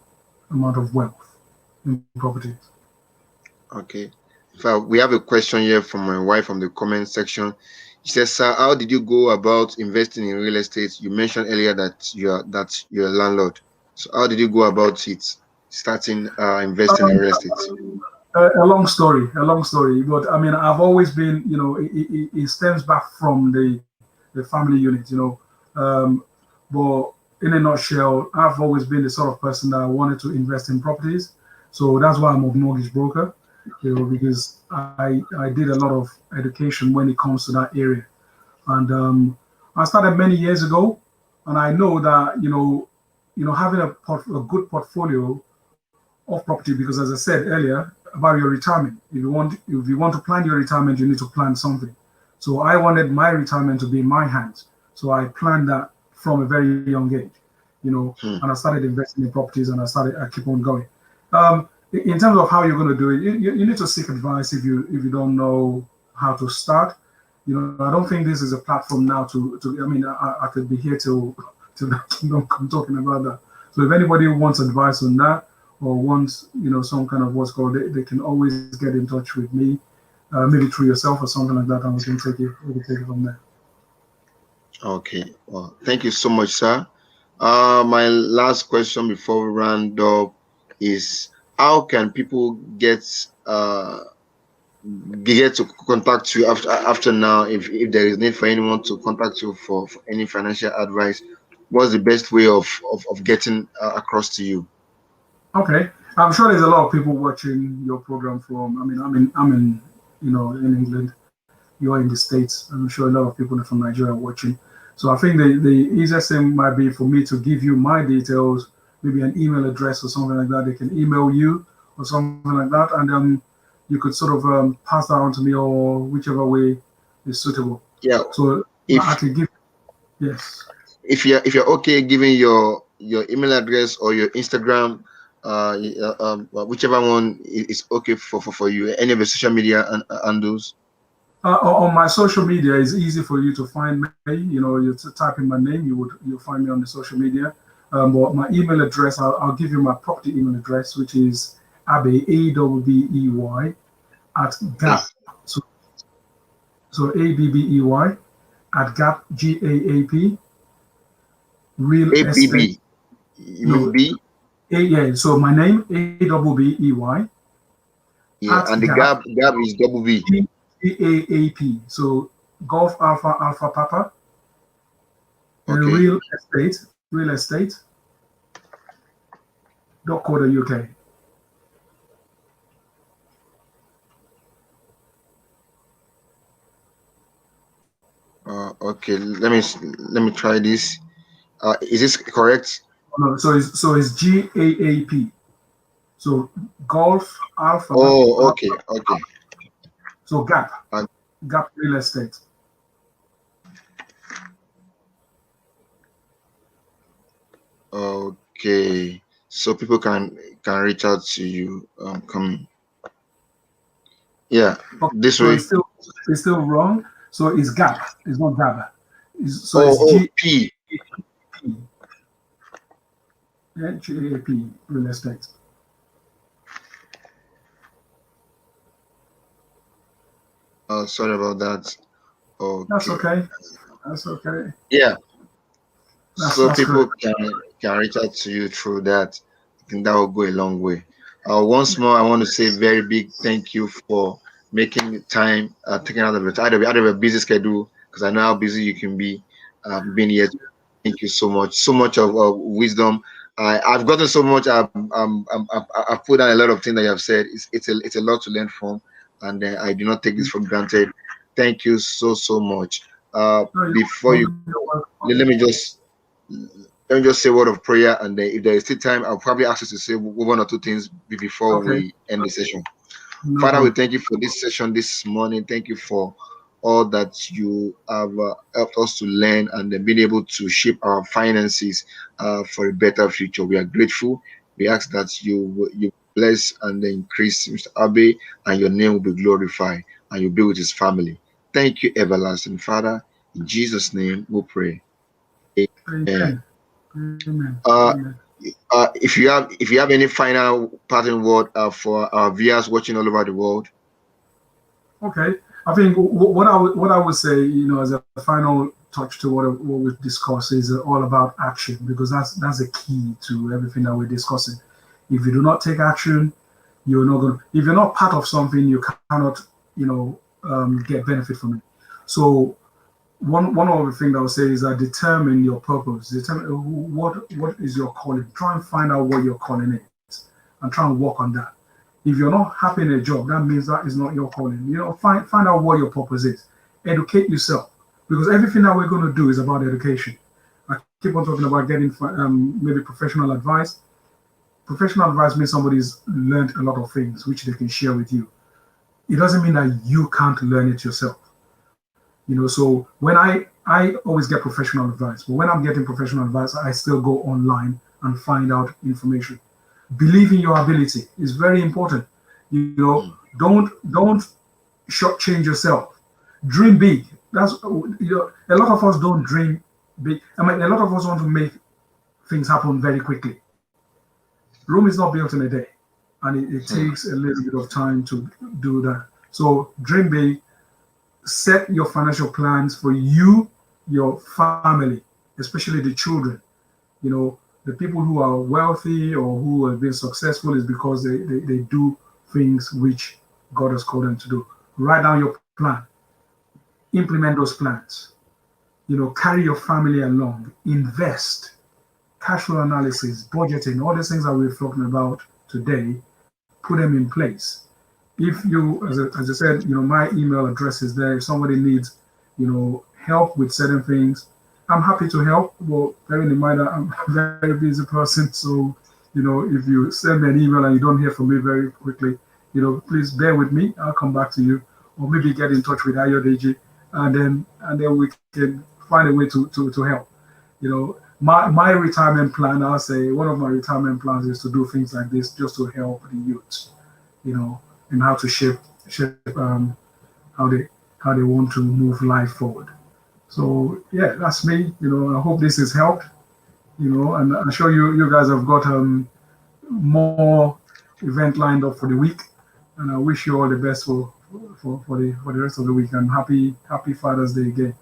amount of wealth in properties. Okay. We have a question here from my wife from the comment section. She says, "Sir, how did you go about investing in real estate? You mentioned earlier that you're a landlord. So how did you go about it, starting investing in real estate?" A long story, but I've always been, it stems back from the family unit, but in a nutshell, I've always been the sort of person that wanted to invest in properties. So that's why I'm a mortgage broker, because I did a lot of education when it comes to that area. And I started many years ago, and I know that, having a good portfolio of property, because as I said earlier about your retirement, if you want to plan your retirement, you need to plan something. So I wanted my retirement to be in my hands, so I planned that from a very young age, and I started investing in properties, and I keep on going. In terms of how you're going to do it, you need to seek advice if you don't know how to start. I don't think this is a platform now I could be here till the kingdom come talking about that. So if anybody wants advice on that, or wants, some kind of what's called, they can always get in touch with me, maybe through yourself or something like that, and we can take it from there. Okay. Well, thank you so much, sir. My last question before we round up is, how can people get to contact you after now, if there is need for anyone to contact you for any financial advice? What's the best way of getting across to you? Okay, I'm sure there's a lot of people watching your program from. I'm in in England. You're in the States. I'm sure a lot of people from Nigeria are watching. So I think the easiest thing might be for me to give you my details, maybe an email address or something like that. They can email you or something like that, and you could sort of pass that on to me, or whichever way is suitable. Yeah. So If I can give. Yes. if you're okay giving your email address or your Instagram, whichever one is okay for you, any of the social media and those. On my social media, it's easy for you to find me. You type in my name, you'll find me on the social media. But my email address, I'll give you my property email address, which is Abbey ABBEY at GAP. So ABBEY at GAP GAAP real estate. You mean B? Yeah. So my name ABBEY. Yeah, and the gap is double B. GAAP. So Golf Alpha Alpha Papa. Okay. Real estate. .co.uk. Okay, let me try this. Is this correct? No, so it's GAAP. So golf alpha Oh, alpha. okay, okay. So gap Uh, gap real estate. okay. So people can reach out to you. Come, yeah, Okay, this so way. it's still wrong. So it's gap. It's not gab. So Oh, it's oh, GAP. P. Yeah, GAAP real estate. Sorry about that. That's Okay. okay. That's okay. Yeah. That's So that's people great. can reach out to you through that. I think that will go a long way. Once more, I want to say very big thank you for making the time, taking out of a busy schedule, because I know how busy you can be. Being here, thank you so much, so much of wisdom. I've gotten so much. I've put down a lot of things that you have said. It's a lot to learn from, and I do not take this for granted. Thank you so much. No, Before you you're go, welcome. let me just say a word of prayer, and then if there is still time, I'll probably ask you to say one or two things before Okay, we end the session. no Father, we problem. thank you for this session this morning. Thank you for all that you have helped us to learn and then being able to shape our finances for a better future. We are grateful. We ask that you bless and then increase Mr. Abbey, and your name will be glorified, and you'll be with his family. Thank you, everlasting Father. In Jesus' name we pray. Amen. Amen. Amen. Uh, Amen. if you have any final parting word for our viewers watching all over the world. Okay. I think what I would say, as a final touch to what we discuss is all about action, because that's the key to everything that we're discussing. If you do not take action, you're not going to. If you're not part of something, you cannot, get benefit from it. So one of the things I would say is that determine your purpose. Determine what is your calling. Try and find out what your calling is, and try and work on that. If you're not happy in a job, that means that is not your calling. Find out what your purpose is. Educate yourself, because everything that we're going to do is about education. I keep on talking about getting maybe professional advice. Professional advice means somebody's learned a lot of things which they can share with you. It doesn't mean that you can't learn it yourself. So when I always get professional advice, but when I'm getting professional advice, I still go online and find out information. Believe in your ability is very important. Don't shortchange yourself. Dream big. A lot of us don't dream big. I mean, a lot of us want to make things happen very quickly. Rome is not built in a day, and it Hmm. takes a little bit of time to do that. So dream big. Set your financial plans for you, your family, especially the children. The people who are wealthy or who have been successful is because they do things which God has called them to do. Write down your plan, implement those plans, carry your family along, invest, cash flow analysis, budgeting, all these things that we're talking about today, put them in place. If you, as I said, my email address is there. If somebody needs, help with certain things, I'm happy to help. But bearing in mind that I'm a very busy person, so if you send me an email and you don't hear from me very quickly, please bear with me. I'll come back to you, or maybe get in touch with Ayodeji, and then we can find a way to help. My retirement plan, I'll say one of my retirement plans is to do things like this just to help the youth, you know, and how to shape how they want to move life forward. So yeah, that's me. I hope this has helped. And I'm sure you guys have got more event lined up for the week, and I wish you all the best for the rest of the week, and happy Father's Day again.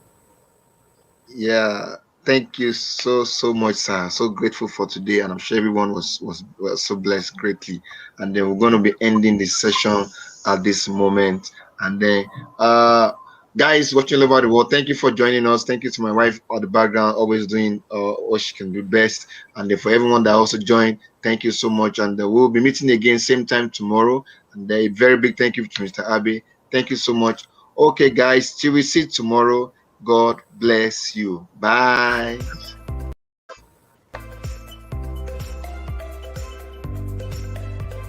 Yeah, thank you so much, sir. So grateful for today, and I'm sure everyone was so blessed greatly. And then we're going to be ending this session at this moment. And then, uh, guys watching all over the world, thank you for joining us. Thank you to my wife on the background, always doing what she can do best. And then for everyone that also joined, thank you so much. And we'll be meeting again same time tomorrow. And then a very big thank you to Mr. Abbey. Thank you so much. Okay, guys, till we see tomorrow. God bless you. Bye.